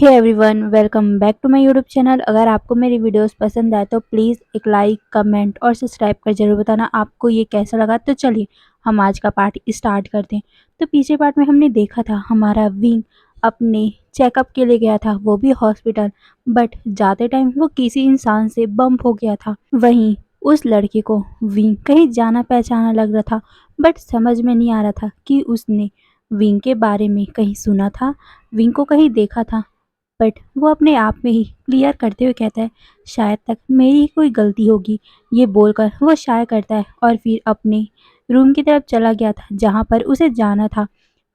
Hey everyone, welcome back to my YouTube channel. अगर आपको मेरी वीडियोस पसंद आए तो प्लीज़ एक लाइक, कमेंट और सब्सक्राइब कर जरूर बताना आपको ये कैसा लगा। तो चलिए हम आज का पार्ट स्टार्ट करते हैं। तो पीछे पार्ट में हमने देखा था हमारा विंग अपने चेकअप के लिए गया था, वो भी हॉस्पिटल। बट जाते टाइम वो किसी इंसान से बम्प हो गया था। वहीं उस लड़के को विंग कहीं जाना पहचाना लग रहा था, बट समझ में नहीं आ रहा था कि उसने विंग के बारे में कहीं सुना था, विंग को कहीं देखा था। बट वो अपने आप में ही क्लियर करते हुए कहता है, शायद तक मेरी ही कोई गलती होगी। ये बोलकर वो शाय करता है और फिर अपने रूम की तरफ चला गया था जहाँ पर उसे जाना था।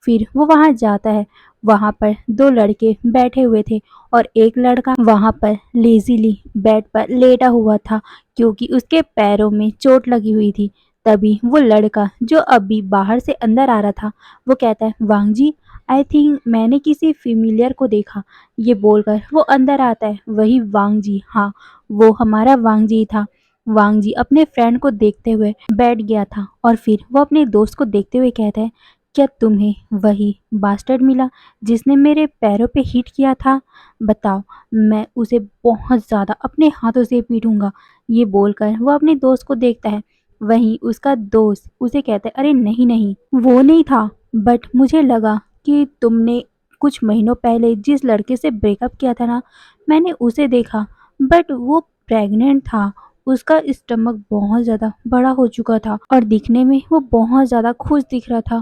फिर वो वहाँ जाता है। वहाँ पर दो लड़के बैठे हुए थे और एक लड़का वहाँ पर लेजीली बेड पर लेटा हुआ था क्योंकि उसके पैरों में चोट लगी हुई थी। तभी वो लड़का जो अभी बाहर से अंदर आ रहा था, वो कहता है, वांग जी, आई थिंक मैंने किसी फेमिलियर को देखा। ये बोलकर वो अंदर आता है। वही वांग जी, हाँ, वो हमारा वांग जी था। वांग जी अपने फ्रेंड को देखते हुए बैठ गया था और फिर वो अपने दोस्त को देखते हुए कहता है, क्या तुम्हें वही बास्टर्ड मिला जिसने मेरे पैरों पे हिट किया था? बताओ, मैं उसे बहुत ज़्यादा अपने हाथों से पीटूंगा। ये बोलकर वो अपने दोस्त को देखता है। वहीं उसका दोस्त उसे कहता है, अरे नहीं नहीं, वो नहीं था, बट मुझे लगा कि तुमने कुछ महीनों पहले जिस लड़के से ब्रेकअप किया था ना, मैंने उसे देखा। बट वो प्रेग्नेंट था। उसका स्टमक बहुत ज़्यादा बड़ा हो चुका था और दिखने में वो बहुत ज़्यादा खुश दिख रहा था।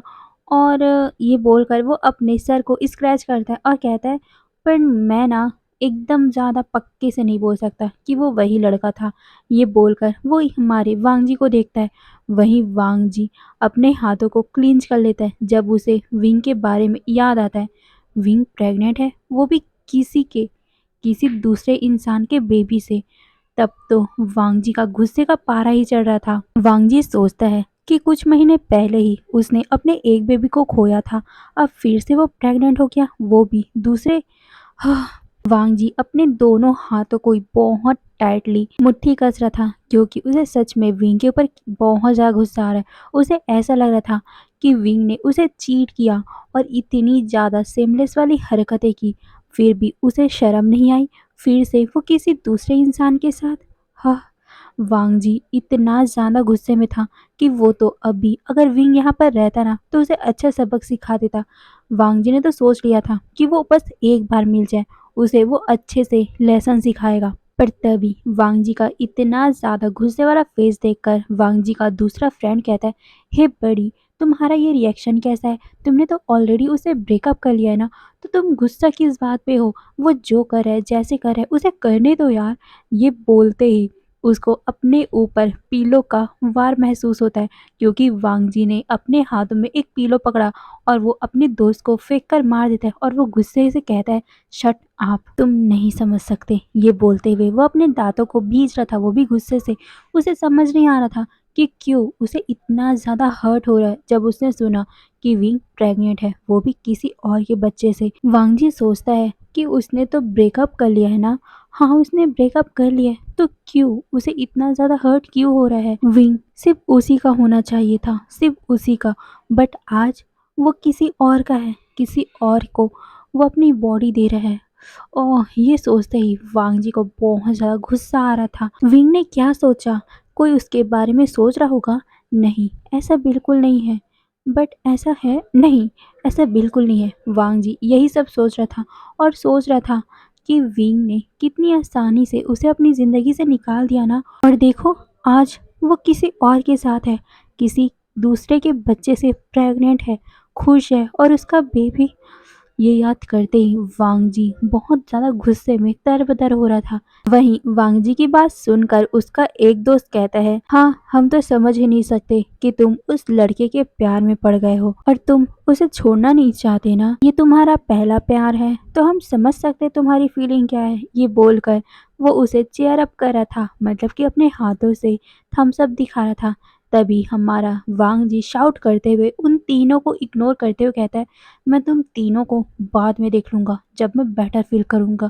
और ये बोलकर वो अपने सर को स्क्रैच करता है और कहता है, पर मैं ना एकदम ज़्यादा पक्के से नहीं बोल सकता कि वो वही लड़का था। ये बोलकर वो हमारे वांग जी को देखता है। वहीं वांग जी अपने हाथों को क्लींच कर लेता है जब उसे विंग के बारे में याद आता है। विंग प्रेग्नेंट है, वो भी किसी दूसरे इंसान के बेबी से। तब तो वांगजी का गुस्से का पारा ही चढ़ रहा था। वांगजी सोचता है कि कुछ महीने पहले ही उसने अपने एक बेबी को खोया था, अब फिर से वो प्रेग्नेंट हो गया, वो भी दूसरे। हाँ, वांग जी अपने दोनों हाथों को बहुत टाइटली मुट्ठी कस रहा था क्योंकि उसे सच में विंग के ऊपर बहुत ज़्यादा गुस्सा आ रहा है। उसे ऐसा लग रहा था कि विंग ने उसे चीट किया और इतनी ज़्यादा सेमलेस वाली हरकतें की, फिर भी उसे शर्म नहीं आई फिर से वो किसी दूसरे इंसान के साथ। हाँ, वांग जी इतना ज़्यादा गुस्से में था कि वो तो अभी अगर विंग यहाँ पर रहता ना तो उसे अच्छा सबक सिखा देता। वांग जी ने तो सोच लिया था कि वो बस एक बार मिल जाए, उसे वो अच्छे से लेसन सिखाएगा। पर तभी वांग जी का इतना ज़्यादा गुस्से वाला फेस देखकर वांग जी का दूसरा फ्रेंड कहता है, हे बड़ी, तुम्हारा ये रिएक्शन कैसा है? तुमने तो ऑलरेडी उसे ब्रेकअप कर लिया है ना, तो तुम गुस्सा किस बात पे हो? वो जो कर रहा है, जैसे कर रहा है, उसे करने दो यार। ये बोलते ही उसको अपने ऊपर पीलो का वार महसूस होता है क्योंकि वांग जी ने अपने हाथों में एक पीलो पकड़ा और वो अपने दोस्त को फेंक कर मार देता है और वो गुस्से से कहता है, शट आप, तुम नहीं समझ सकते। ये बोलते हुए वो अपने दांतों को भींच रहा था, वो भी गुस्से से। उसे समझ नहीं आ रहा था कि क्यों उसे इतना ज़्यादा हर्ट हो रहा है जब उसने सुना कि विंग प्रेग्नेंट है, वो भी किसी और के बच्चे से। वांग जी सोचता है कि उसने तो ब्रेकअप कर लिया है ना। हाँ, उसने ब्रेकअप कर लिया है, तो क्यों उसे इतना ज़्यादा हर्ट क्यों हो रहा है? विंग सिर्फ उसी का होना चाहिए था, सिर्फ उसी का। बट आज वो किसी और का है, किसी और को वो अपनी बॉडी दे रहा है। ओह, ये सोचते ही वांग जी को बहुत ज़्यादा गुस्सा आ रहा था। विंग ने क्या सोचा? कोई उसके बारे में सोच रहा होगा? नहीं, ऐसा बिल्कुल नहीं है। बट ऐसा है नहीं, ऐसा बिल्कुल नहीं है। वांग जी यही सब सोच रहा था और सोच रहा था कि विंग ने कितनी आसानी से उसे अपनी ज़िंदगी से निकाल दिया ना। और देखो, आज वो किसी और के साथ है, किसी दूसरे के बच्चे से प्रेग्नेंट है, खुश है और उसका बेबी। ये याद करते ही वांग जी बहुत ज़्यादा गुस्से में तरबतर हो रहा था। वहीं वांग जी की बात सुनकर उसका एक दोस्त कहता है, हाँ, हम तो समझ ही नहीं सकते कि तुम उस लड़के के प्यार में पड़ गए हो और तुम उसे छोड़ना नहीं चाहते ना। ये तुम्हारा पहला प्यार है तो हम समझ सकते तुम्हारी फीलिंग क्या है। ये बोलकर वो उसे चेयर अप कर रहा था, मतलब कि अपने हाथों से थम्स अप दिखा रहा था। तभी हमारा वांग जी शाउट करते हुए उन तीनों को इग्नोर करते हुए कहता है, मैं तुम तीनों को बाद में देख लूँगा जब मैं बेटर फील करूँगा।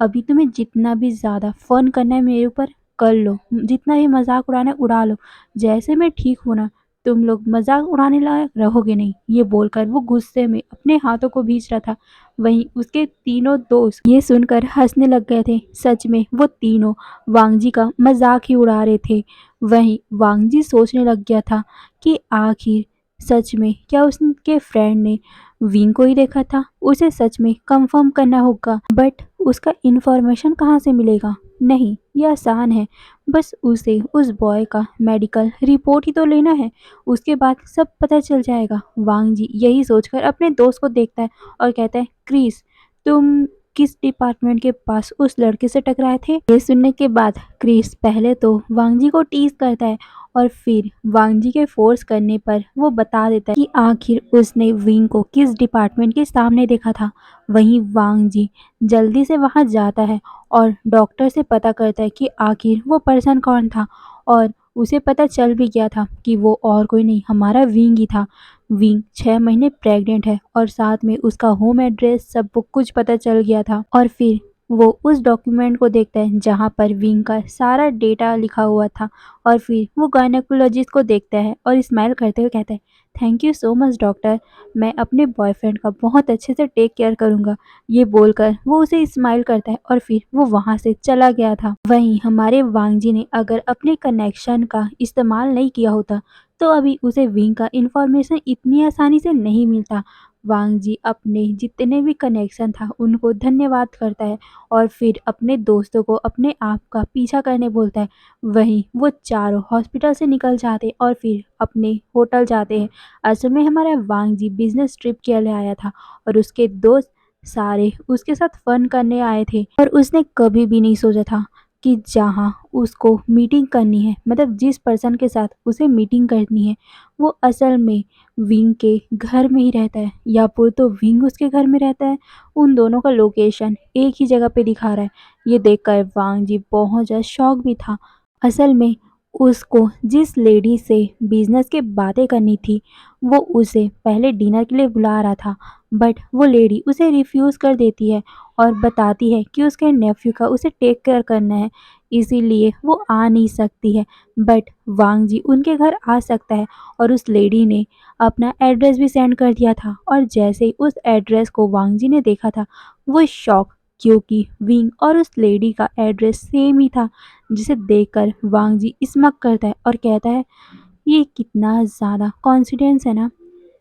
अभी तुम्हें जितना भी ज़्यादा फ़न करना है मेरे ऊपर कर लो, जितना भी मज़ाक उड़ाना है उड़ा लो। जैसे मैं ठीक हूँ ना, तुम लोग मजाक उड़ाने लायक रहोगे नहीं। ये बोलकर वो गुस्से में अपने हाथों को भींच रहा था। वहीं उसके तीनों दोस्त ये सुनकर हंसने लग गए थे। सच में वो तीनों वांगजी का मजाक ही उड़ा रहे थे। वहीं वांगजी सोचने लग गया था कि आखिर सच में क्या उसके फ्रेंड ने विंग को ही देखा था। उसे सच में कंफर्म करना होगा, बट उसका इंफॉर्मेशन कहाँ से मिलेगा। नहीं, ये आसान है। बस उसे उस बॉय का मेडिकल रिपोर्ट ही तो लेना है, उसके बाद सब पता चल जाएगा। वांग जी यही सोचकर अपने दोस्त को देखता है और कहता है, क्रिस, तुम किस डिपार्टमेंट के पास उस लड़के से टकराए थे। ये सुनने के बाद क्रिस पहले तो वांग जी को टीज करता है और फिर वांग जी के फोर्स करने पर वो बता देता है कि आखिर उसने विंग को किस डिपार्टमेंट के सामने देखा था। वहीं वांग जी जल्दी से वहां जाता है और डॉक्टर से पता करता है कि आखिर वो पर्सन कौन था। और उसे पता चल भी गया था कि वो और कोई नहीं, हमारा विंग ही था। विंग 6 महीने प्रेग्नेंट है और साथ में उसका होम एड्रेस सब कुछ पता चल गया था। और फिर वो उस डॉक्यूमेंट को देखता है जहाँ पर विंग का सारा डेटा लिखा हुआ था। और फिर वो गायनेकोलॉजिस्ट को देखता है और स्माइल करते हुए कहता है, thank you so much doctor, मैं अपने बॉयफ्रेंड का बहुत अच्छे से टेक केयर करूँगा। ये बोलकर वो उसे स्माइल करता है और फिर वो वहां से चला गया था। वहीं हमारे वांगजी ने अगर अपने कनेक्शन का इस्तेमाल नहीं किया होता तो अभी उसे विंग का इंफॉर्मेशन इतनी आसानी से नहीं मिलता। वांगजी अपने जितने भी कनेक्शन था उनको धन्यवाद करता है और फिर अपने दोस्तों को अपने आप का पीछा करने बोलता है। वहीं वो चारों हॉस्पिटल से निकल जाते और फिर अपने होटल जाते हैं। असल में हमारा वांगजी बिजनेस ट्रिप के लिए आया था और उसके दोस्त सारे उसके साथ फन करने आए थे। और उसने कभी भी नहीं सोचा था कि जहाँ उसको मीटिंग करनी है, मतलब जिस पर्सन के साथ उसे मीटिंग करनी है, वो असल में विंग के घर में ही रहता है या फिर तो विंग उसके घर में रहता है। उन दोनों का लोकेशन एक ही जगह पे दिखा रहा है। ये देखकर वांग जी बहुत ज़्यादा शॉक भी था। असल में उसको जिस लेडी से बिजनेस की बातें करनी थी वो उसे पहले डिनर के लिए बुला रहा था, बट वो लेडी उसे रिफ्यूज़ कर देती है और बताती है कि उसके नेफ्यू का उसे टेक केयर करना है, इसीलिए वो आ नहीं सकती है। बट वांग जी उनके घर आ सकता है और उस लेडी ने अपना एड्रेस भी सेंड कर दिया था। और जैसे ही उस एड्रेस को वांग जी ने देखा था वो शॉक, क्योंकि विंग और उस लेडी का एड्रेस सेम ही था। जिसे देखकर वांग जी स्मक करता है और कहता है, ये कितना ज़्यादा कॉन्फिडेंस है ना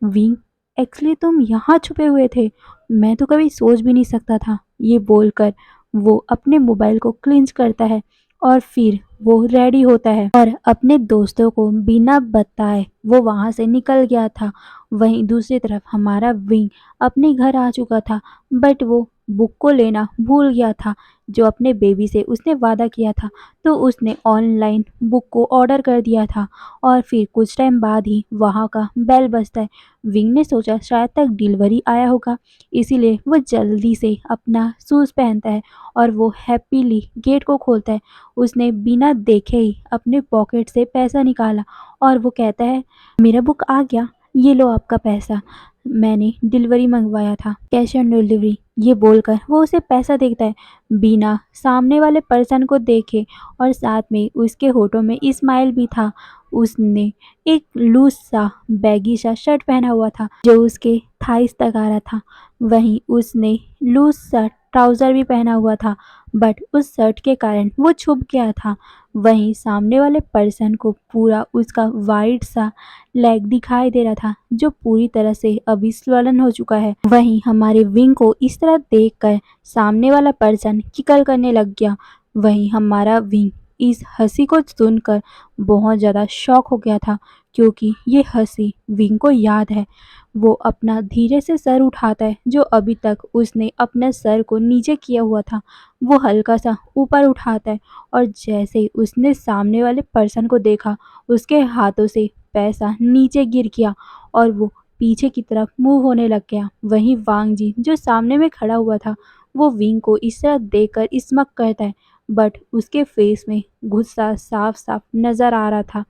विंग, एक्चुअली तुम यहाँ छुपे हुए थे, मैं तो कभी सोच भी नहीं सकता था। ये बोलकर वो अपने मोबाइल को क्लिंच करता है और फिर वो रेडी होता है और अपने दोस्तों को बिना बताए वो वहां से निकल गया था। वहीं दूसरी तरफ हमारा विंग अपने घर आ चुका था, बट वो बुक को लेना भूल गया था जो अपने बेबी से उसने वादा किया था। तो उसने ऑनलाइन बुक को ऑर्डर कर दिया था और फिर कुछ टाइम बाद ही वहाँ का बेल बजता है। विंग ने सोचा शायद तक डिलीवरी आया होगा, इसीलिए वो जल्दी से अपना शूज़ पहनता है और वो हैप्पीली गेट को खोलता है। उसने बिना देखे ही अपने पॉकेट से पैसा निकाला और वो कहता है, मेरा बुक आ गया, ये लो आपका पैसा, मैंने डिलीवरी मंगवाया था, कैश ऑन डिलीवरी। ये बोलकर वो उसे पैसा देता है बिना सामने वाले पर्सन को देखे और साथ में उसके होठों में स्माइल भी था। उसने एक लूज सा बैगी सा शर्ट पहना हुआ था जो उसके थाइस तक आ रहा था। वहीं उसने लूज सा ट्राउज़र भी पहना हुआ था, बट उस शर्ट के कारण वो छुप गया था। वहीं सामने वाले पर्सन को पूरा उसका वाइट सा लेग दिखाई दे रहा था जो पूरी तरह से अभी स्वलन हो चुका है। वहीं हमारे विंग को इस तरह देखकर सामने वाला पर्सन किकल करने लग गया। वहीं हमारा विंग इस हंसी को सुनकर बहुत ज़्यादा शॉक हो गया था, क्योंकि ये हंसी विंग को याद है। वो अपना धीरे से सर उठाता है, जो अभी तक उसने अपने सर को नीचे किया हुआ था वो हल्का सा ऊपर उठाता है और जैसे ही उसने सामने वाले पर्सन को देखा उसके हाथों से पैसा नीचे गिर गया और वो पीछे की तरफ मूव होने लग गया। वहीं वांग जी जो सामने में खड़ा हुआ था वो विंग को इस तरह देखकर स्मक करता है, बट उसके फेस में गुस्सा साफ साफ नजर आ रहा था।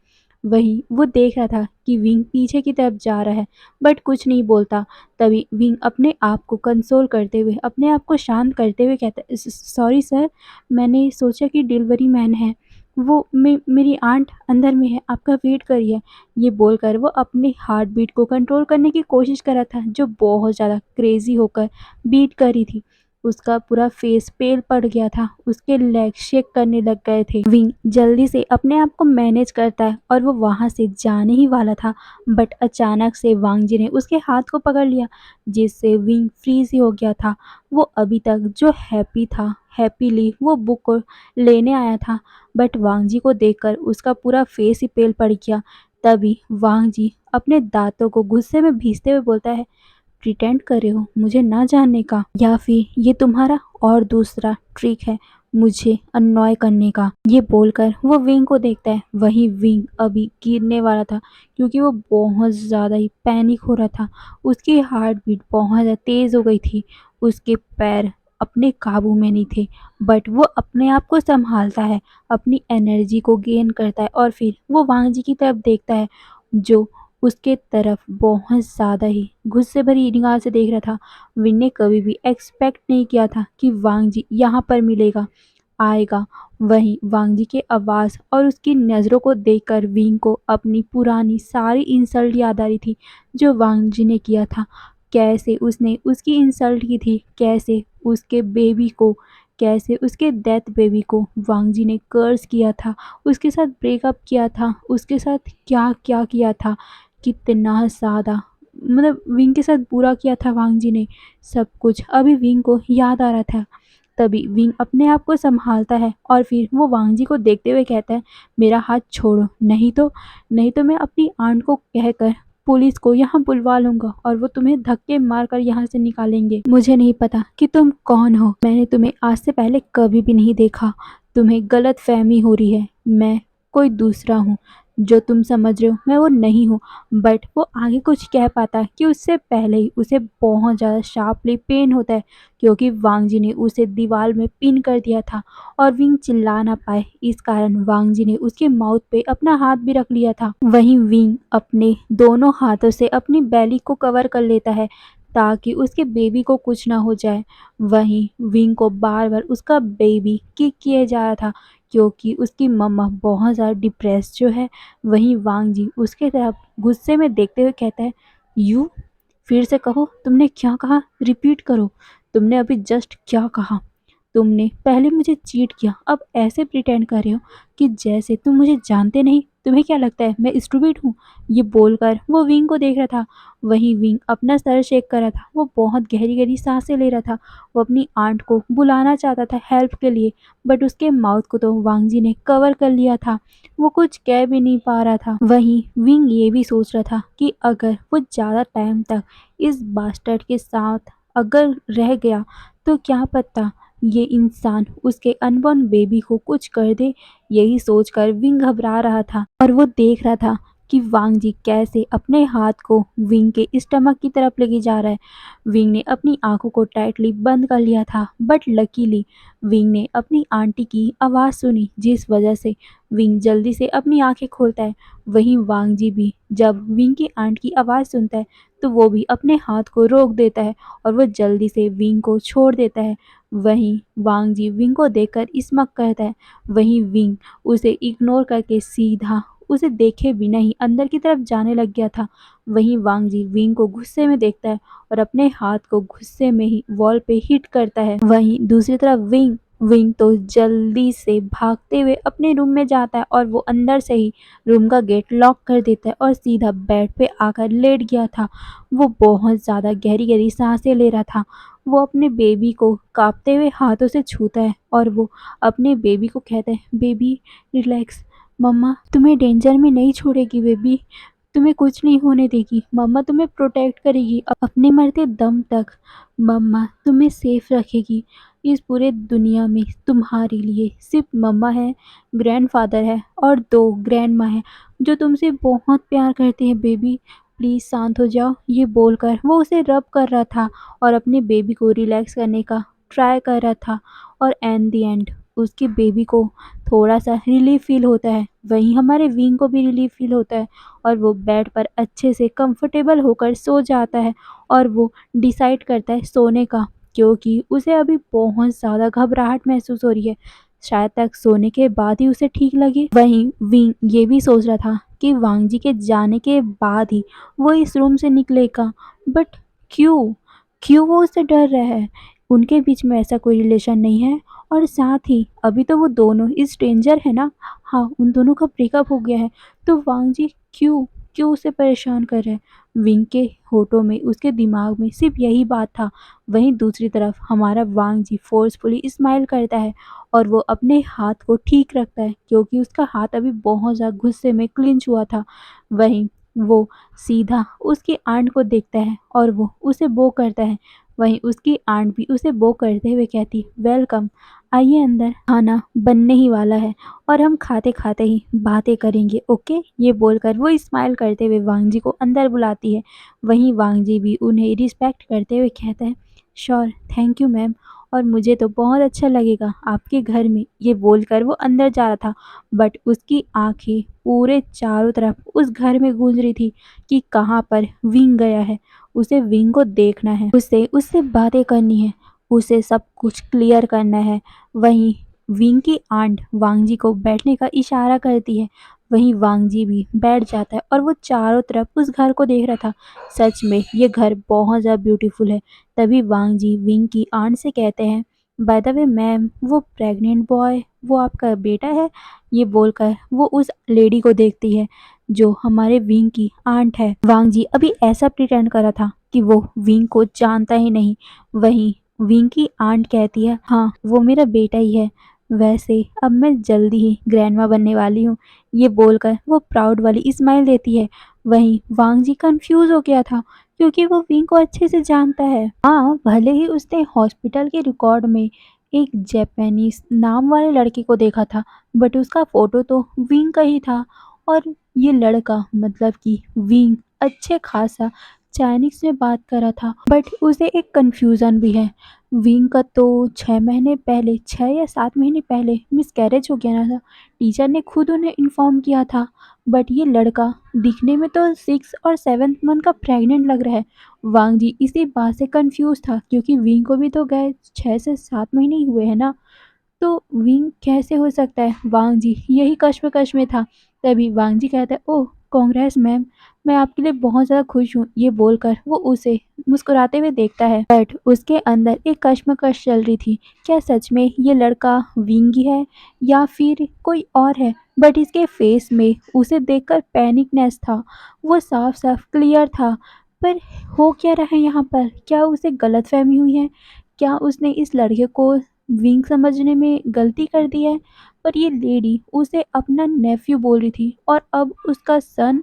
वहीं वो देख रहा था कि विंग पीछे की तरफ जा रहा है, बट कुछ नहीं बोलता। तभी विंग अपने आप को कंसोल करते हुए, अपने आप को शांत करते हुए कहता है, सॉरी सर, मैंने सोचा कि डिलीवरी मैन है, मेरी आंट अंदर में है, आपका वेट कर रही है। ये बोलकर वो अपने हार्ट बीट को कंट्रोल करने की कोशिश कर रहा था, जो बहुत ज़्यादा क्रेज़ी होकर बीट कर रही थी। उसका पूरा फेस पेल पड़ गया था, उसके लेग शेक करने लग गए थे। विंग जल्दी से अपने आप को मैनेज करता है और वो वहाँ से जाने ही वाला था, बट अचानक से वांग जी ने उसके हाथ को पकड़ लिया, जिससे विंग फ्रीज़ ही हो गया था। वो अभी तक जो हैप्पी था, हैप्पीली वो बुक को लेने आया था, बट वांग जी को देखकर उसका पूरा फेस ही पेल पड़ गया। तभी वांग जी अपने दांतों को गुस्से में भींचते हुए बोलता है, प्रिटेंड कर रहे हो मुझे ना जानने का, या फिर ये तुम्हारा और दूसरा ट्रिक है मुझे अननॉय करने का। ये बोलकर वो विंग को देखता है। वहीं विंग अभी गिरने वाला था, क्योंकि वो बहुत ज़्यादा ही पैनिक हो रहा था। उसकी हार्ट बीट बहुत ज़्यादा तेज़ हो गई थी, उसके पैर अपने काबू में नहीं थे, बट वो अपने आप को संभालता है, अपनी एनर्जी को गेन करता है और फिर वो वांग जी की तरफ देखता है, जो उसके तरफ बहुत ज़्यादा ही गुस्से भरी निगाह से देख रहा था। विन ने कभी भी एक्सपेक्ट नहीं किया था कि वांग जी यहाँ पर मिलेगा, आएगा। वहीं वांग जी के आवाज़ और उसकी नज़रों को देखकर विंग को अपनी पुरानी सारी इंसल्ट याद आ रही थी, जो वांग जी ने किया था। कैसे उसने उसकी इंसल्ट की थी, कैसे उसके बेबी को, कैसे उसके डेथ बेबी को वांग जी ने कर्स किया था, उसके साथ ब्रेकअप किया था, उसके साथ क्या क्या किया था, कितना ज़्यादा मतलब विंग के साथ बुरा किया था वांग जी ने। सब कुछ अभी विंग को याद आ रहा था। तभी विंग अपने आप को संभालता है और फिर वो वांग जी को देखते हुए कहता है, मेरा हाथ छोड़ो, नहीं तो मैं अपनी आंट को कहकर पुलिस को यहाँ बुलवा लूंगा और वो तुम्हें धक्के मारकर यहाँ से निकालेंगे। मुझे नहीं पता कि तुम कौन हो, मैंने तुम्हें आज से पहले कभी भी नहीं देखा, तुम्हें गलत फहमी हो रही है, मैं कोई दूसरा हूँ, जो तुम समझ रहे हो मैं वो नहीं हूँ। बट वो आगे कुछ कह पाता कि उससे पहले ही उसे बहुत ज़्यादा शार्पली पेन होता है, क्योंकि वांग जी ने उसे दीवार में पिन कर दिया था और विंग चिल्ला ना पाए, इस कारण वांग जी ने उसके माउथ पे अपना हाथ भी रख लिया था। वहीं विंग अपने दोनों हाथों से अपनी बेली को कवर कर लेता है, ताकि उसके बेबी को कुछ ना हो जाए। वहीं विंग को बार बार उसका बेबी किक किया जा रहा था, क्योंकि उसकी मम्मा बहुत ज़्यादा डिप्रेस जो है। वहीं वांग जी उसके तरफ गुस्से में देखते हुए कहता है, यू, फिर से कहो तुमने क्या कहा, रिपीट करो, तुमने अभी जस्ट क्या कहा। तुमने पहले मुझे चीट किया, अब ऐसे प्रिटेंड कर रहे हो कि जैसे तुम मुझे जानते नहीं। तुम्हें क्या लगता है मैं स्टूपिड हूँ? ये बोलकर वो विंग को देख रहा था। वहीं विंग अपना सर शेक कर रहा था, वो बहुत गहरी गहरी सांसें ले रहा था। वो अपनी आंट को बुलाना चाहता था हेल्प के लिए, बट उसके माउथ को तो वांग जी ने कवर कर लिया था, वो कुछ कह भी नहीं पा रहा था। वहीं विंग ये भी सोच रहा था कि अगर वो ज़्यादा टाइम तक इस बास्टर्ड के साथ अगर रह गया, तो क्या पता ये इंसान उसके अनबॉर्न बेबी को कुछ कर दे। यही सोचकर विंग घबरा रहा था और वो देख रहा था कि वांग जी कैसे अपने हाथ को विंग के स्टमक की तरफ लेके जा रहा है। विंग ने अपनी आंखों को टाइटली बंद कर लिया था, बट लकीली विंग ने अपनी आंटी की आवाज़ सुनी, जिस वजह से विंग जल्दी से अपनी आंखें खोलता है। वहीं वांग जी भी जब विंग की आंट की आवाज़ सुनता है, तो वो भी अपने हाथ को रोक देता है और वो जल्दी से विंग को छोड़ देता है। वहीं वांग जी विंग को देखकर स्मक करता है। वहीं विंग उसे इग्नोर करके सीधा उसे देखे बिना ही अंदर की तरफ जाने लग गया था। वहीं वांग जी विंग को गुस्से में देखता है और अपने हाथ को गुस्से में ही वॉल पे हिट करता है। वहीं दूसरी तरफ विंग विंग तो जल्दी से भागते हुए अपने रूम में जाता है और वो अंदर से ही रूम का गेट लॉक कर देता है और सीधा बेड पे आकर लेट गया था। वो बहुत ज़्यादा गहरी गहरी सांसें ले रहा था। वो अपने बेबी को कांपते हुए हाथों से छूता है और वो अपने बेबी को कहता है, बेबी रिलैक्स, मम्मा तुम्हें डेंजर में नहीं छोड़ेगी, बेबी तुम्हें कुछ नहीं होने देगी, मम्मा तुम्हें प्रोटेक्ट करेगी अपने मरते दम तक, मम्मा तुम्हें सेफ रखेगी। इस पूरे दुनिया में तुम्हारे लिए सिर्फ मम्मा है, ग्रैंडफादर है और 2 ग्रैंडमा है, जो तुमसे बहुत प्यार करते हैं, बेबी प्लीज़ शांत हो जाओ। ये बोलकर वो उसे रब कर रहा था और अपने बेबी को रिलैक्स करने का ट्राई कर रहा था, और एट द एंड उसके बेबी को थोड़ा-सा रिलीफ़ फ़ील होता है। वहीं हमारे विंग को भी रिलीफ़ फ़ील होता है और वो बेड पर अच्छे से कंफर्टेबल होकर सो जाता है और वो डिसाइड करता है सोने का, क्योंकि उसे अभी बहुत ज़्यादा घबराहट महसूस हो रही है। शायद तक सोने के बाद ही उसे ठीक लगे। वहीं विंग ये भी सोच रहा था कि वांग जी के जाने के बाद ही वो इस रूम से निकलेगा, बट क्यों? क्यों वो उससे डर रहा है? उनके बीच में ऐसा कोई रिलेशन नहीं है, और साथ ही अभी तो वो दोनों स्ट्रेंजर है ना। हाँ, उन दोनों का ब्रेकअप हो गया है, तो वांग जी क्यों क्यों उसे परेशान कर रहे हैं? विंग के होठों में, उसके दिमाग में सिर्फ यही बात था। वहीं दूसरी तरफ हमारा वांग जी फोर्सफुली स्माइल करता है और वो अपने हाथ को ठीक रखता है, क्योंकि उसका हाथ अभी बहुत ज़्यादा गुस्से में क्लिंच हुआ था। वहीं वो सीधा उसकी आंट को देखता है और वो उसे बो करता है। वहीं उसकी आंट भी उसे बो करते हुए कहती, वेलकम, आइए अंदर, खाना बनने ही वाला है और हम खाते खाते ही बातें करेंगे, ओके। ये बोलकर वो स्माइल करते हुए वांग जी को अंदर बुलाती है। वहीं वांग जी भी उन्हें रिस्पेक्ट करते हुए कहता है, श्योर, थैंक यू मैम, और मुझे तो बहुत अच्छा लगेगा आपके घर में। ये बोलकर वो अंदर जा रहा था, बट उसकी आंखें पूरे चारों तरफ उस घर में गूंज रही थी कि कहाँ पर विंग गया है। उसे विंग को देखना है, उसे उससे बातें करनी है, उसे सब कुछ क्लियर करना है। वहीं विंग की आंट वांग जी को बैठने का इशारा करती है। वहीं वांग जी भी बैठ जाता है और वो चारों तरफ उस घर को देख रहा था। सच में ये घर बहुत ज़्यादा ब्यूटीफुल है। तभी वांग जी विंग की आंट से कहते हैं, बाय द वे मैम, वो प्रेग्नेंट बॉय वो आपका बेटा है? ये बोलकर वो उस लेडी को देखती है जो हमारे विंग की आंट है। वांग जी अभी ऐसा प्रिटेंड कर रहा था कि वो विंग को जानता ही नहीं। वहीं विंग की आंट कहती है, हाँ वो मेरा बेटा ही है, वैसे अब मैं जल्दी ही ग्रैंडमा बनने वाली हूँ। ये बोलकर वो प्राउड वाली स्माइल देती है। वहीं वांग जी कंफ्यूज हो गया था, क्योंकि वो विंग को अच्छे से जानता है। हाँ, भले ही उसने हॉस्पिटल के रिकॉर्ड में एक जापानीज नाम वाले लड़के को देखा था, बट उसका फोटो तो विंग का ही था। और ये लड़का मतलब कि विंग अच्छे खासा चाइनीज में बात कर रहा था, बट उसे एक कंफ्यूजन भी है। विंग का तो 6 महीने पहले, 6 या 7 महीने पहले मिसकैरेज हो गया था। टीचर ने खुद उन्हें इन्फॉर्म किया था, बट ये लड़का दिखने में तो 6 और 7 मंथ का प्रेग्नेंट लग रहा है। वांग जी इसी बात से कंफ्यूज था, क्योंकि विंग को भी तो गए 6 से 7 महीने ही हुए हैं ना, तो विंग कैसे हो सकता है? वांग जी यही कश्मकश में था। तभी वांग जी कहता है, ओह कांग्रेस मैम, मैं आपके लिए बहुत ज़्यादा खुश हूँ। ये बोलकर वो उसे मुस्कुराते हुए देखता है, बट उसके अंदर एक कश्मकश चल रही थी। क्या सच में ये लड़का विंग ही है या फिर कोई और है? बट इसके फेस में उसे देखकर पैनिकनेस था, वो साफ साफ क्लियर था। पर हो क्या रहा है यहाँ पर? क्या उसे गलतफहमी हुई है? क्या उसने इस लड़के को विंग समझने में गलती कर दी है? पर ये लेडी उसे अपना नेफ्यू बोल रही थी, और अब उसका सन।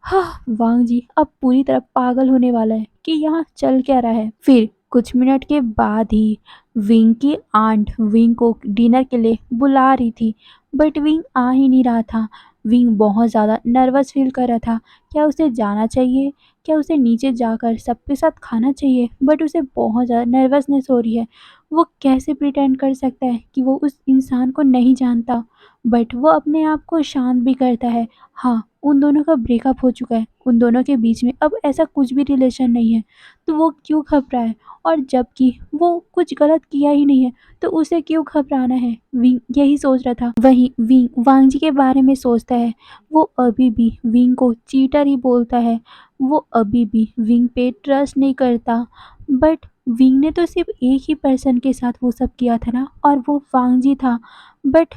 हाँ, वांग जी अब पूरी तरह पागल होने वाला है कि यहाँ चल क्या रहा है। फिर कुछ मिनट के बाद ही विंग की आंट विंग को डिनर के लिए बुला रही थी, बट विंग आ ही नहीं रहा था। विंग बहुत ज़्यादा नर्वस फील कर रहा था। क्या उसे जाना चाहिए? क्या उसे नीचे जाकर सबके साथ खाना चाहिए? बट उसे बहुत ज़्यादा नर्वसनेस हो रही है। वो कैसे प्रिटेंड कर सकता है कि वो उस इंसान को नहीं जानता? बट वो अपने आप को शांत भी करता है। हाँ, उन दोनों का ब्रेकअप हो चुका है, उन दोनों के बीच में अब ऐसा कुछ भी रिलेशन नहीं है, तो वो क्यों घबराए? और जबकि वो कुछ गलत किया ही नहीं है, तो उसे क्यों घबराना है? विंग यही सोच रहा था। वहीं विंग वांग जी के बारे में सोचता है। वो अभी भी विंग को चीटर ही बोलता है, वो अभी भी विंग पे ट्रस्ट नहीं करता। बट विंग ने तो सिर्फ एक ही पर्सन के साथ वो सब किया था ना, और वो वांग जी था। बट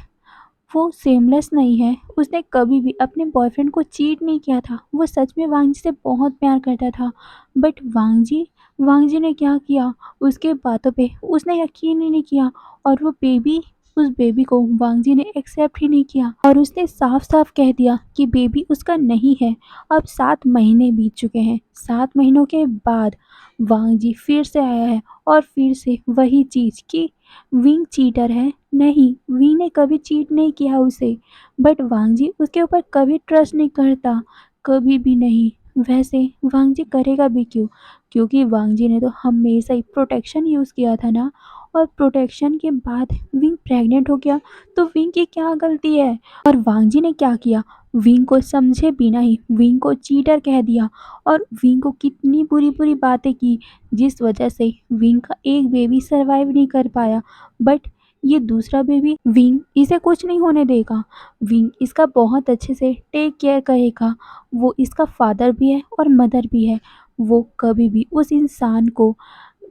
वो सेमलेस नहीं है, उसने कभी भी अपने बॉयफ्रेंड को चीट नहीं किया था। वो सच में वांग जी से बहुत प्यार करता था। बट वांग जी ने क्या किया? उसके बातों पे उसने यकीन ही नहीं किया, और वो बेबी, उस बेबी को वांग जी ने एक्सेप्ट ही नहीं किया, और उसने साफ साफ कह दिया कि बेबी उसका नहीं है। अब 7 महीने बीत चुके हैं। 7 महीनों के बाद वांग जी फिर से आया है, और फिर से वही चीज़ कि विंग चीटर है। नहीं, वी ने कभी चीट नहीं किया उसे, बट वांग जी उसके ऊपर कभी ट्रस्ट नहीं करता, कभी भी नहीं। वैसे वांग जी करेगा भी क्यों? क्योंकि वांग जी ने तो हमेशा ही प्रोटेक्शन यूज़ किया था ना, और प्रोटेक्शन के बाद विंग प्रेग्नेंट हो गया, तो विंग की क्या गलती है? और वांग जी ने क्या किया? विंग को समझे बिना ही विंग को चीटर कह दिया, और विंग को कितनी बुरी बुरी बातें की, जिस वजह से विंग का एक बेबी सरवाइव नहीं कर पाया। बट ये दूसरा बेबी विंग इसे कुछ नहीं होने देगा। विंग इसका बहुत अच्छे से टेक केयर करेगा। वो इसका फादर भी है और मदर भी है। वो कभी भी उस इंसान को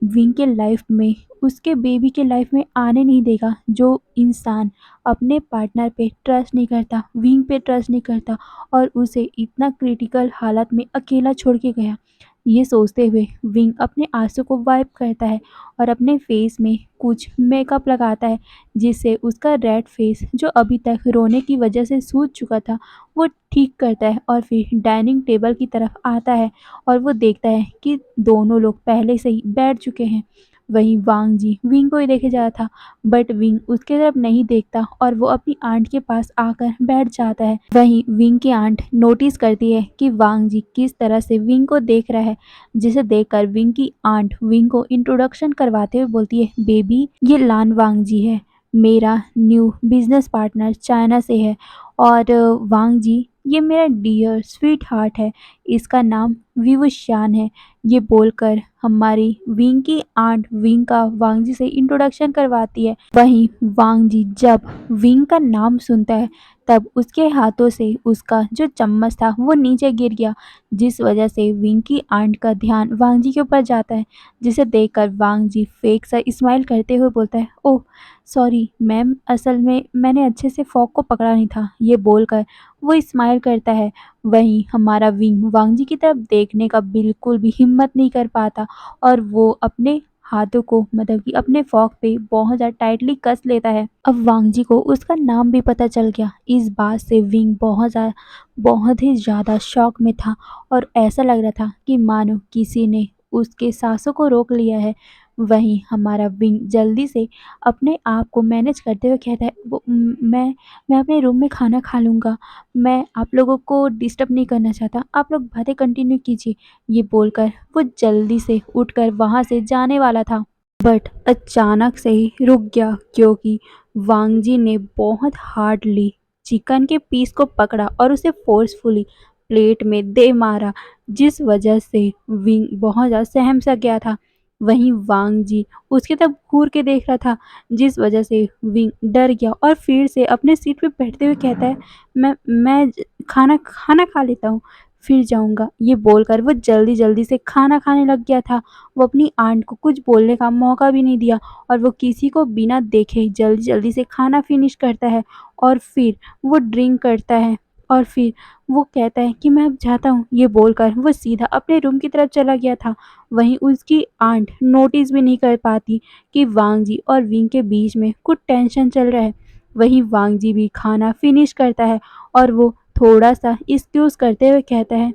विंग के लाइफ में, उसके बेबी के लाइफ में आने नहीं देगा। जो इंसान अपने पार्टनर पे ट्रस्ट नहीं करता, विंग पे ट्रस्ट नहीं करता और उसे इतना क्रिटिकल हालत में अकेला छोड़ के गया, ये सोचते हुए विंग अपने आंसू को वाइप करता है और अपने फेस में कुछ मेकअप लगाता है, जिससे उसका रेड फेस जो अभी तक रोने की वजह से सूज चुका था वो ठीक करता है। और फिर डाइनिंग टेबल की तरफ आता है और वो देखता है कि दोनों लोग पहले से ही बैठ चुके हैं। वहीं वांग जी विंग को ही देखे जा रहा था, बट विंग उसके तरफ नहीं देखता और वो अपनी आंट के पास आकर बैठ जाता है। वहीं विंग की आंट नोटिस करती है कि वांग जी किस तरह से विंग को देख रहा है, जिसे देखकर विंग की आंट विंग को इंट्रोडक्शन करवाते हुए बोलती है, बेबी ये लान वांग जी है, मेरा न्यू बिजनेस पार्टनर चाइना से है। और वांग जी ये मेरा डियर स्वीट हार्ट है, इसका नाम विवुशियान है। ये बोलकर हमारी विंग की आंट विंग का वांग जी से इंट्रोडक्शन करवाती है। वहीं वांग जी जब विंग का नाम सुनता है तब उसके हाथों से उसका जो चम्मच था वो नीचे गिर गया, जिस वजह से विंग की आंट का ध्यान वांग जी के ऊपर जाता है, जिसे देखकर वांग जी फेक सा स्माइल करते हुए बोलता है, ओह सॉरी मैम, असल में मैंने अच्छे से फॉग को पकड़ा नहीं था। ये बोलकर वो स्माइल करता है। वहीं हमारा विंग वांग जी की तरफ देखने का बिल्कुल भी हिम्मत नहीं कर पाता और वो अपने हाथों को मतलब कि अपने फॉग पे बहुत ज़्यादा टाइटली कस लेता है। अब वांग जी को उसका नाम भी पता चल गया। इस बात से विंग बहुत ही ज़्यादा शॉक में था और ऐसा लग रहा था कि मानो किसी ने उसके सांसों को रोक लिया है। वहीं हमारा विंग जल्दी से अपने आप को मैनेज करते हुए कहता है, मैं अपने रूम में खाना खा लूँगा, मैं आप लोगों को डिस्टर्ब नहीं करना चाहता, आप लोग बातें कंटिन्यू कीजिए। ये बोलकर वो जल्दी से उठकर वहाँ से जाने वाला था, बट अचानक से ही रुक गया, क्योंकि वांग जी ने बहुत हार्डली चिकन के पीस को पकड़ा और उसे फोर्सफुली प्लेट में दे मारा, जिस वजह से विंग बहुत ज़्यादा सहम सा गया था। वहीं वांग जी उसकी तरफ घूर के देख रहा था, जिस वजह से विंग डर गया और फिर से अपने सीट पे बैठते हुए कहता है, मैं खाना खाना खा लेता हूँ, फिर जाऊँगा। ये बोलकर वो जल्दी जल्दी से खाना खाने लग गया था। वो अपनी आंट को कुछ बोलने का मौका भी नहीं दिया और वो किसी को बिना देखे जल्दी जल्दी से खाना फिनिश करता है और फिर वो ड्रिंक करता है और फिर वो कहता है कि मैं अब जाता हूँ। ये बोलकर वो सीधा अपने रूम की तरफ चला गया था। वहीं उसकी आंट नोटिस भी नहीं कर पाती कि वांग जी और विंग के बीच में कुछ टेंशन चल रहा है। वहीं वांग जी भी खाना फिनिश करता है और वो थोड़ा सा एक्सक्यूज़ करते हुए कहता है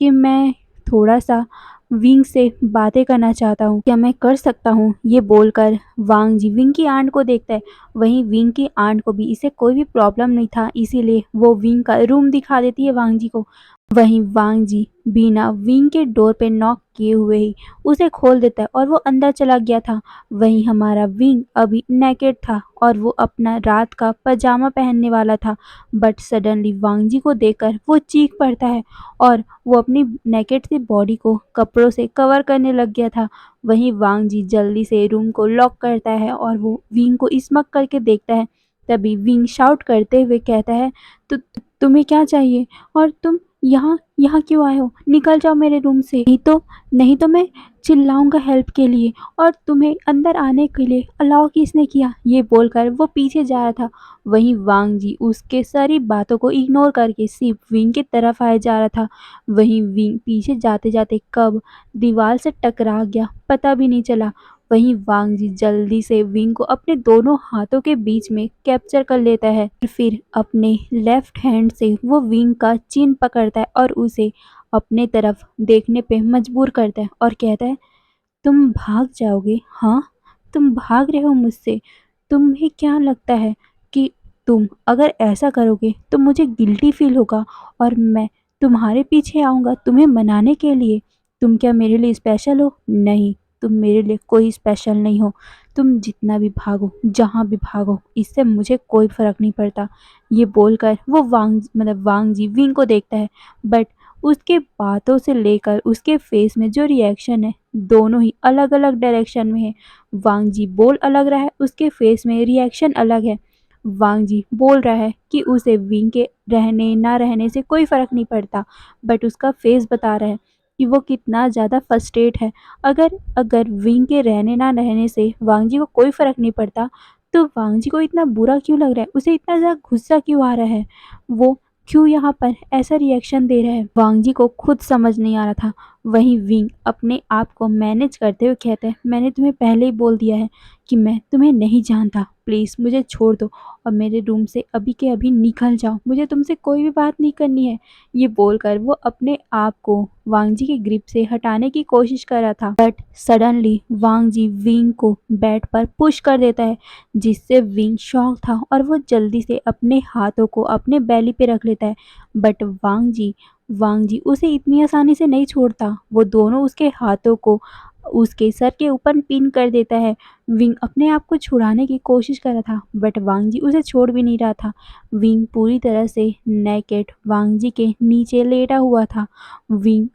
कि मैं थोड़ा सा विंग से बातें करना चाहता हूँ, क्या मैं कर सकता हूँ? ये बोलकर वांग जी विंग की आंट को देखता है। वहीं विंग की आंट को भी इससे कोई भी प्रॉब्लम नहीं था, इसीलिए वो विंग का रूम दिखा देती है वांग जी को। वहीं वांग जी बिना विंग के डोर पे नॉक किए हुए ही उसे खोल देता है और वो अंदर चला गया था। वहीं हमारा विंग अभी नेकेड था और वो अपना रात का पजामा पहनने वाला था, बट सडनली वांग जी को देखकर वो चीख पड़ता है और वो अपनी नेकेड सी बॉडी को कपड़ों से कवर करने लग गया था। वहीं वांग जी जल्दी से रूम को लॉक करता है और वो विंग को स्मक करके देखता है। तभी विंग शाउट करते हुए कहता है, तो तुम्हें क्या चाहिए और तुम यहाँ यहाँ क्यों आए हो? निकल जाओ मेरे रूम से, नहीं तो मैं चिल्लाऊंगा हेल्प के लिए। और तुम्हें अंदर आने के लिए अलाउ किसने किया? ये बोलकर वो पीछे जा रहा था। वहीं वांग जी उसके सारी बातों को इग्नोर करके सिर्फ विंग की तरफ आए जा रहा था। वहीं विंग पीछे जाते जाते कब दीवार से टकरा गया पता भी नहीं चला। वहीं वांग जी जल्दी से विंग को अपने दोनों हाथों के बीच में कैप्चर कर लेता है। फिर अपने लेफ्ट हैंड से वो विंग का चिन पकड़ता है और उसे अपने तरफ देखने पे मजबूर करता है और कहता है, तुम भाग जाओगे? हाँ, तुम भाग रहे हो मुझसे? तुम्हें क्या लगता है कि तुम अगर ऐसा करोगे तो मुझे गिल्टी फील होगा और मैं तुम्हारे पीछे आऊँगा तुम्हें मनाने के लिए? तुम क्या मेरे लिए स्पेशल हो? नहीं, तुम मेरे लिए कोई स्पेशल नहीं हो। तुम जितना भी भागो, जहाँ भी भागो, इससे मुझे कोई फ़र्क नहीं पड़ता। ये बोलकर वो वांग जी विंग को देखता है, बट उसके बातों से लेकर उसके फेस में जो रिएक्शन है, दोनों ही अलग-अलग डायरेक्शन में है। वांग जी बोल अलग रहा है, उसके फेस में रिएक्शन अलग है। वांग जी बोल रहा है कि उसे विंग के रहने ना रहने से कोई फ़र्क नहीं पड़ता, बट उसका फेस बता रहा है कि वो कितना ज़्यादा फ्रस्ट्रेट है। अगर अगर विंग के रहने ना रहने से वांग जी को कोई फ़र्क नहीं पड़ता, तो वांग जी को इतना बुरा क्यों लग रहा है? उसे इतना ज़्यादा गुस्सा क्यों आ रहा है? वो क्यों यहाँ पर ऐसा रिएक्शन दे रहा है? वांग जी को खुद समझ नहीं आ रहा था। वहीं विंग अपने आप को मैनेज करते हुए कहता है, मैंने तुम्हें पहले ही बोल दिया है कि मैं तुम्हें नहीं जानता, प्लीज़ मुझे छोड़ दो और मेरे रूम से अभी के अभी निकल जाओ, मुझे तुमसे कोई भी बात नहीं करनी है। ये बोलकर वो अपने आप को वांग जी की ग्रिप से हटाने की कोशिश कर रहा था, बट सडनली वांग जी विंग को बेड पर पुश कर देता है, जिससे विंग शॉक था और वो जल्दी से अपने हाथों को अपने बेली पे रख लेता है। बट वांग जी उसे इतनी आसानी से नहीं छोड़ता। वो दोनों उसके हाथों को उसके सर के ऊपर पिन कर देता है। विंग अपने आप को छुड़ाने की कोशिश कर रहा था, बट वांग जी उसे छोड़ भी नहीं रहा था। विंग पूरी तरह से नेकेड वांग जी के नीचे लेटा हुआ था। विंग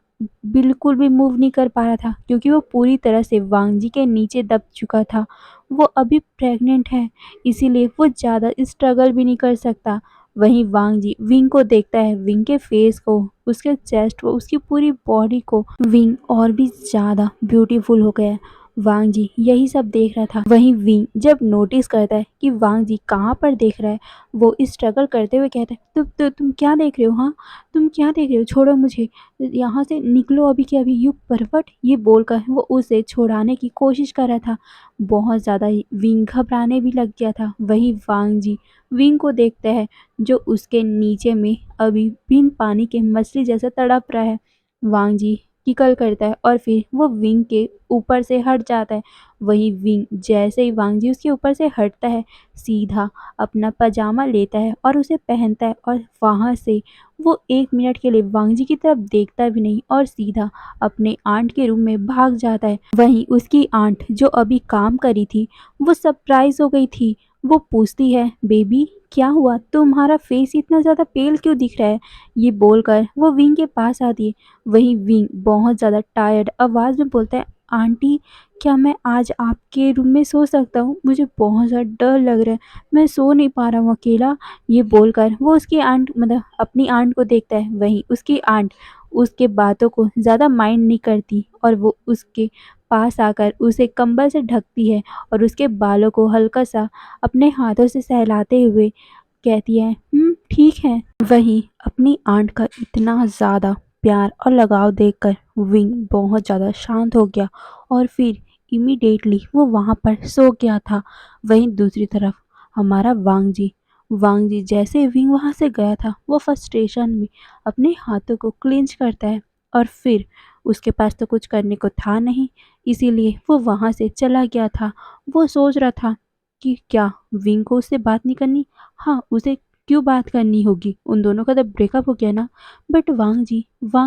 बिल्कुल भी मूव नहीं कर पा रहा था, क्योंकि वो पूरी तरह से वांग जी के नीचे दब चुका था। वो अभी प्रेग्नेंट है, इसीलिए वो ज़्यादा स्ट्रगल भी नहीं कर सकता। वहीं वांग जी विंग को देखता है, विंग के फेस को, उसके चेस्ट को, उसकी पूरी बॉडी को। विंग और भी ज़्यादा ब्यूटीफुल हो गया है। वांग जी यही सब देख रहा था। वहीं विंग जब नोटिस करता है कि वांग जी कहाँ पर देख रहा है, वो स्ट्रगल करते हुए कहता है, तुम क्या देख रहे हो? हाँ, तुम क्या देख रहे हो? छोड़ो मुझे, यहाँ से निकलो अभी के अभी, यू परवट। ये बोलकर वो उसे छुड़ाने की कोशिश कर रहा था। बहुत ज़्यादा ही विंग घबराने भी लग गया था। वहीं वांग जी विंग को देखता है, जो उसके नीचे में अभी बिन पानी के मछली जैसा तड़प रहा है। वांग जी किकल करता है और फिर वो विंग के ऊपर से हट जाता है। वहीं विंग जैसे ही वांग जी उसके ऊपर से हटता है, सीधा अपना पजामा लेता है और उसे पहनता है, और वहाँ से वो 1 मिनट के लिए वांग जी की तरफ देखता भी नहीं और सीधा अपने आंट के रूम में भाग जाता है। वहीं उसकी आंट, जो अभी काम करी थी, वो सरप्राइज हो गई थी। वो पूछती है, बेबी क्या हुआ? तुम्हारा फेस इतना ज़्यादा पेल क्यों दिख रहा है? ये बोलकर वो विंग के पास आती है। वहीं विंग बहुत ज़्यादा टायर्ड आवाज़ में बोलता है, आंटी क्या मैं आज आपके रूम में सो सकता हूँ? मुझे बहुत ज़्यादा डर लग रहा है, मैं सो नहीं पा रहा हूँ अकेला। ये बोलकर वो उसकी आंट, मतलब अपनी आंट को देखता है। वहीं उसकी आंट उसके बातों को ज़्यादा माइंड नहीं करती और वो उसके पास आकर उसे कंबल से ढकती है और उसके बालों को हल्का सा अपने हाथों से सहलाते हुए कहती है, ठीक है। वहीं अपनी आंट का इतना ज़्यादा प्यार और लगाव देखकर विंग बहुत ज़्यादा शांत हो गया और फिर इमीडिएटली वो वहाँ पर सो गया था। वहीं दूसरी तरफ हमारा वांग जी जैसे ही विंग वहाँ से गया था, वो फ्रस्ट्रेशन में अपने हाथों को क्लेंच करता है और फिर उसके पास तो कुछ करने को था नहीं, इसीलिए वो वहाँ से चला गया था। वो सोच रहा था कि क्या विंग को उससे बात नहीं करनी? हाँ, उसे क्यों बात करनी होगी? उन दोनों का तो ब्रेकअप हो गया ना। बट वांग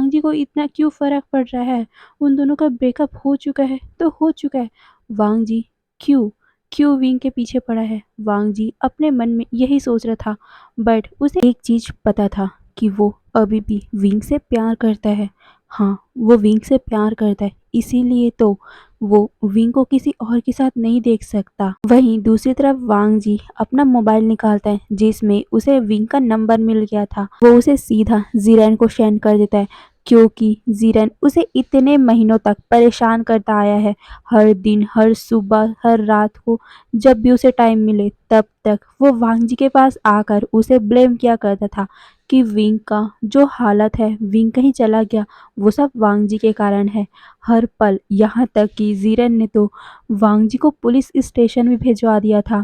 जी को इतना क्यों फ़र्क पड़ रहा है? उन दोनों का ब्रेकअप हो चुका है तो हो चुका है। वांग जी क्यों क्यों विंग के पीछे पड़ा है? वांग जी अपने मन में यही सोच रहा था, बट उसे एक चीज़ पता था कि वो अभी भी विंग से प्यार करता है। हाँ, वो विंग से प्यार करता है, इसीलिए तो वो विंग को किसी और के साथ नहीं देख सकता। वहीं दूसरी तरफ वांग जी अपना मोबाइल निकालता है, जिसमें उसे विंग का नंबर मिल गया था। वो उसे सीधा जीरेन को सेंड कर देता है, क्योंकि जीरेन उसे इतने महीनों तक परेशान करता आया है। हर दिन, हर सुबह, हर रात को जब भी उसे टाइम मिले, तब तक वो वांग जी के पास आकर उसे ब्लेम किया करता था कि विंग का जो हालत है, विंग कहीं चला गया, वो सब वांग जी के कारण है। हर पल, यहाँ तक कि जीरन ने तो वांग जी को पुलिस स्टेशन भी भिजवा दिया था।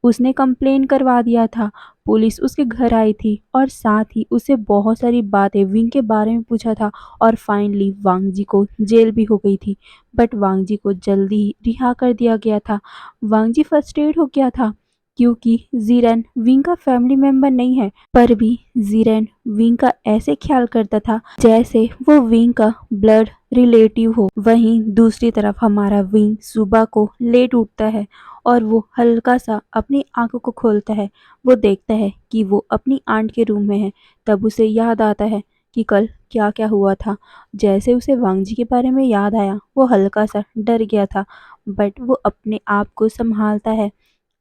उसने कंप्लेन करवा दिया था। पुलिस उसके घर आई थी और साथ ही उसे बहुत सारी बातें विंग के बारे में पूछा था, और फाइनली वांग जी को जेल भी हो गई थी। बट वांग जी को जल्दी ही रिहा कर दिया गया था। वांग जी फ्रस्ट्रेट हो गया था, क्योंकि जीरेन विंग का फैमिली मेंबर नहीं है, पर भी जीरेन विंग का ऐसे ख्याल करता था जैसे वो विंग का ब्लड रिलेटिव हो। वहीं दूसरी तरफ हमारा विंग सुबह को लेट उठता है और वो हल्का सा अपनी आंखों को खोलता है। वो देखता है कि वो अपनी आंट के रूम में है। तब उसे याद आता है कि कल क्या-क्या हुआ था। जैसे उसे वांग जी के बारे में याद आया, वो हल्का-सा डर गया था, बट वो अपने आप को सँभालता है।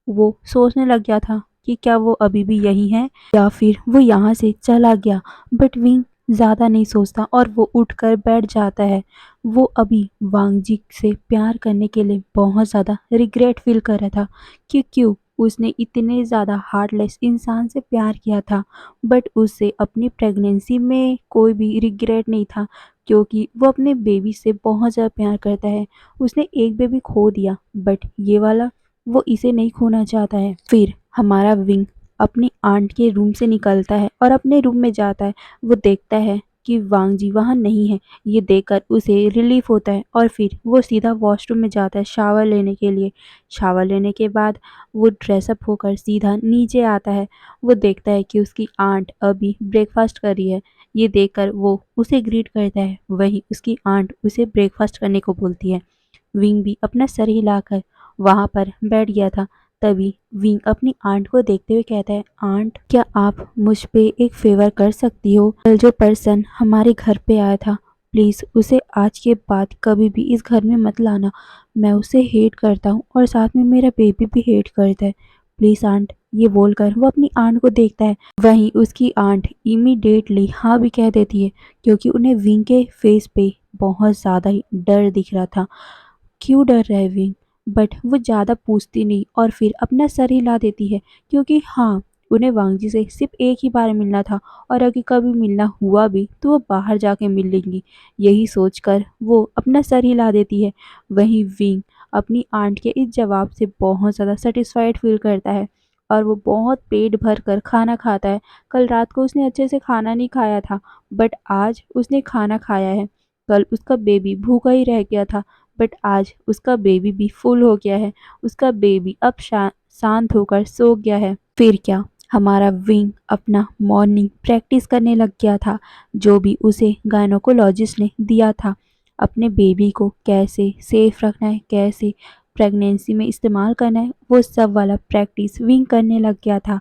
वो सोचने लग गया था कि क्या वो अभी भी यहीं है या फिर वो यहाँ से चला गया। बट विंग ज़्यादा नहीं सोचता और वो उठकर बैठ जाता है। वो अभी वांग जी से प्यार करने के लिए बहुत ज़्यादा रिग्रेट फील कर रहा था कि क्यों उसने इतने ज़्यादा हार्टलेस इंसान से प्यार किया था। बट उससे अपनी प्रेगनेंसी में कोई भी रिग्रेट नहीं था, क्योंकि वो अपने बेबी से बहुत ज़्यादा प्यार करता है। उसने एक बेबी खो दिया, बट ये वाला वो इसे नहीं खोना चाहता है। फिर हमारा विंग अपनी आंट के रूम से निकलता है और अपने रूम में जाता है। वो देखता है कि वांग जी वहाँ नहीं है। ये देखकर उसे रिलीफ होता है और फिर वो सीधा वॉशरूम में जाता है शावर लेने के लिए। शावर लेने के बाद वो ड्रेसअप होकर सीधा नीचे आता है। वो देखता है कि उसकी आंट अभी ब्रेकफास्ट कर रही है। ये देखकर वो उसे ग्रीट करता है। वहीं उसकी आंट उसे ब्रेकफास्ट करने को बोलती है। विंग भी अपना सर हिलाकर वहाँ पर बैठ गया था। तभी विंग अपनी आंट को देखते हुए कहता है, आंट क्या आप मुझ पे एक फेवर कर सकती हो? कल जो पर्सन हमारे घर पे आया था, प्लीज़ उसे आज के बाद कभी भी इस घर में मत लाना। मैं उसे हेट करता हूँ और साथ में मेरा बेबी भी हेट करता है। Please aunt. ये बोलकर वो अपनी आंट को देखता है। वहीं उसकी आंट इमीडिएटली हाँ भी कह देती है, क्योंकि उन्हें विंग के फेस पे बहुत ज़्यादा ही डर दिख रहा था। क्यों डर रहा है विंग? बट वो ज़्यादा पूछती नहीं और फिर अपना सर हिला देती है, क्योंकि हाँ, उन्हें वांग जी से सिर्फ एक ही बार मिलना था और अगर कभी मिलना हुआ भी तो वो बाहर जाके मिल लेंगी। यही सोचकर वो अपना सर हिला देती है। वहीं विंग अपनी आंट के इस जवाब से बहुत ज़्यादा सेटिस्फाइड फील करता है और वो बहुत पेट भर कर खाना खाता है। कल रात को उसने अच्छे से खाना नहीं खाया था, बट आज उसने खाना खाया है। कल उसका बेबी भूखा ही रह गया था, बट आज उसका बेबी भी फुल हो गया है। उसका बेबी अब शांत होकर सो गया है। फिर क्या, हमारा विंग अपना मॉर्निंग प्रैक्टिस करने लग गया था, जो भी उसे गायनोकोलॉजिस्ट ने दिया था। अपने बेबी को कैसे सेफ रखना है, कैसे प्रेगनेंसी में इस्तेमाल करना है, वो सब वाला प्रैक्टिस विंग करने लग गया था।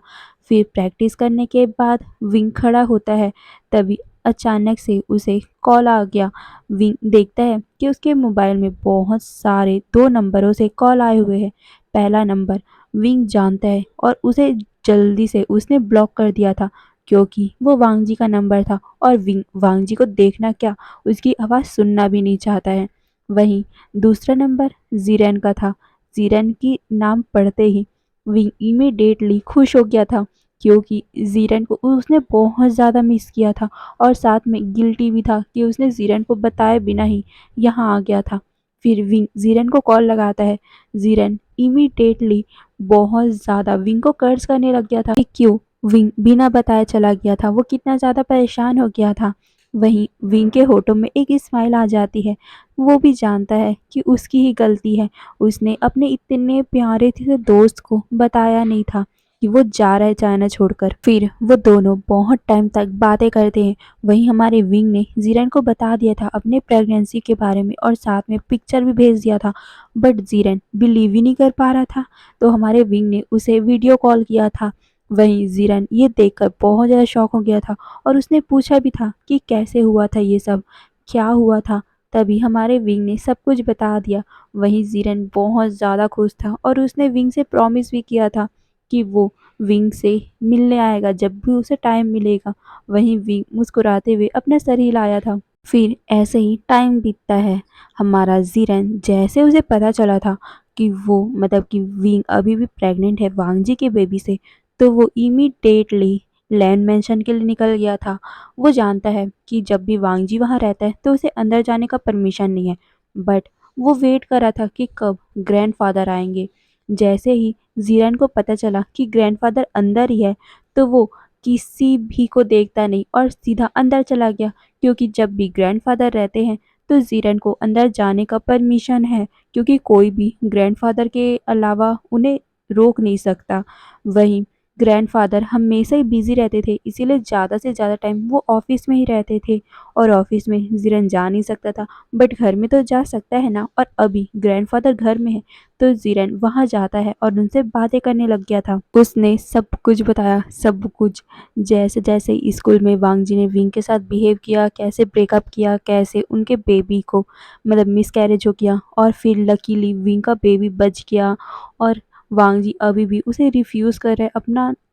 फिर प्रैक्टिस करने के बाद विंग खड़ा होता है। तभी अचानक से उसे कॉल आ गया। विंग देखता है कि उसके मोबाइल में बहुत सारे 2 नंबरों से कॉल आए हुए हैं। पहला नंबर विंग जानता है और उसे जल्दी से उसने ब्लॉक कर दिया था, क्योंकि वो वांग जी का नंबर था और विंग वांग जी को देखना क्या, उसकी आवाज़ सुनना भी नहीं चाहता है। वहीं दूसरा नंबर जीरेन का था। जीरेन की नाम पढ़ते ही विंग इमीडिएटली खुश हो गया था, क्योंकि जीरेन को उसने बहुत ज़्यादा मिस किया था और साथ में गिल्टी भी था कि उसने जीरन को बताए बिना ही यहाँ आ गया था। फिर विंग जीरन को कॉल लगाता है। जीरन इमीडिएटली बहुत ज़्यादा विंग को कर्ज करने लग गया था कि क्यों विंग बिना बताए चला गया था, वो कितना ज़्यादा परेशान हो गया था। वहीं विंग के होठों में एक स्माइल आ जाती है। वो भी जानता है कि उसकी ही गलती है, उसने अपने इतने प्यारे थे दोस्त को बताया नहीं था कि वो जा रहा है चाइना छोड़कर। फिर वो दोनों बहुत टाइम तक बातें करते हैं। वहीं हमारे विंग ने जीरन को बता दिया था अपने प्रेगनेंसी के बारे में और साथ में पिक्चर भी भेज दिया था, बट जीरन बिलीव ही नहीं कर पा रहा था। तो हमारे विंग ने उसे वीडियो कॉल किया था। वहीं जीरन ये देखकर बहुत ज़्यादा शॉक हो गया था और उसने पूछा भी था कि कैसे हुआ था ये सब, क्या हुआ था। तभी हमारे विंग ने सब कुछ बता दिया। वहीं जीरन बहुत ज़्यादा खुश था और उसने विंग से प्रॉमिस भी किया था कि वो विंग से मिलने आएगा जब भी उसे टाइम मिलेगा। वहीं विंग मुस्कुराते हुए अपना सर हिलाया था। फिर ऐसे ही टाइम बीतता है। हमारा जीरन जैसे उसे पता चला था कि वो मतलब कि विंग अभी भी प्रेग्नेंट है वांग जी के बेबी से, तो वो इमीडिएटली लैंड मेंशन के लिए निकल गया था। वो जानता है कि जब भी वांग जी वहाँ रहता है तो उसे अंदर जाने का परमिशन नहीं है, बट वो वेट कर रहा था कि कब ग्रैंडफादर आएंगे। जैसे ही जीरन को पता चला कि ग्रैंडफादर अंदर ही है, तो वो किसी भी को देखता नहीं और सीधा अंदर चला गया, क्योंकि जब भी ग्रैंडफादर रहते हैं तो जीरन को अंदर जाने का परमिशन है, क्योंकि कोई भी ग्रैंडफादर के अलावा उन्हें रोक नहीं सकता। वहीं ग्रैंडफ़ादर हमेशा ही बिज़ी रहते थे, इसीलिए ज़्यादा से ज़्यादा टाइम वो ऑफ़िस में ही रहते थे और ऑफ़िस में ज़ीरन जा नहीं सकता था, बट घर में तो जा सकता है ना। और अभी ग्रैंडफ़ादर घर में है, तो ज़ीरन वहाँ जाता है और उनसे बातें करने लग गया था। उसने सब कुछ बताया, सब कुछ, जैसे-जैसे स्कूल में वांगजी ने विंग के साथ बिहेव किया, कैसे ब्रेकअप किया, कैसे उनके बेबी को मतलब मिसकैरेज हो गया और फिर लकीली विंग का बेबी बच गया और वांगजी अभी भी उसे रिफ्यूज़ कर रहे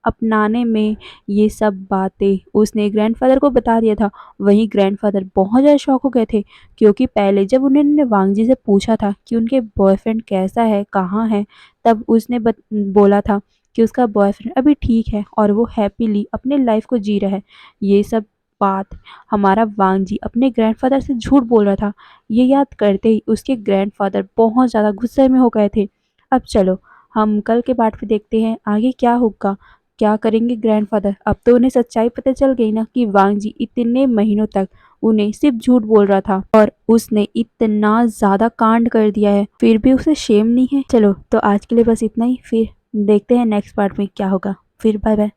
अपनाने में। ये सब बातें उसने ग्रैंडफ़ादर को बता दिया था। वहीं ग्रैंडफ़ादर बहुत ज़्यादा शॉक हो गए थे, क्योंकि पहले जब उन्होंने वांगजी से पूछा था कि उनके बॉयफ्रेंड कैसा है, कहाँ है, तब उसने बोला था कि उसका बॉयफ्रेंड अभी ठीक है और वो हैप्पीली अपने लाइफ़ को जी रहा है। ये सब बात हमारा वांगजी अपने ग्रैंडफ़ादर से झूठ बोल रहा था। ये याद करते ही उसके ग्रैंडफ़ादर बहुत ज़्यादा गुस्से में हो गए थे। अब चलो हम कल के पार्ट में देखते हैं आगे क्या होगा, क्या करेंगे ग्रैंडफ़ादर। अब तो उन्हें सच्चाई पता चल गई ना कि वांगजी इतने महीनों तक उन्हें सिर्फ झूठ बोल रहा था और उसने इतना ज़्यादा कांड कर दिया है, फिर भी उसे शेम नहीं है। चलो तो आज के लिए बस इतना ही, फिर देखते हैं नेक्स्ट पार्ट में क्या होगा। फिर बाय बाय।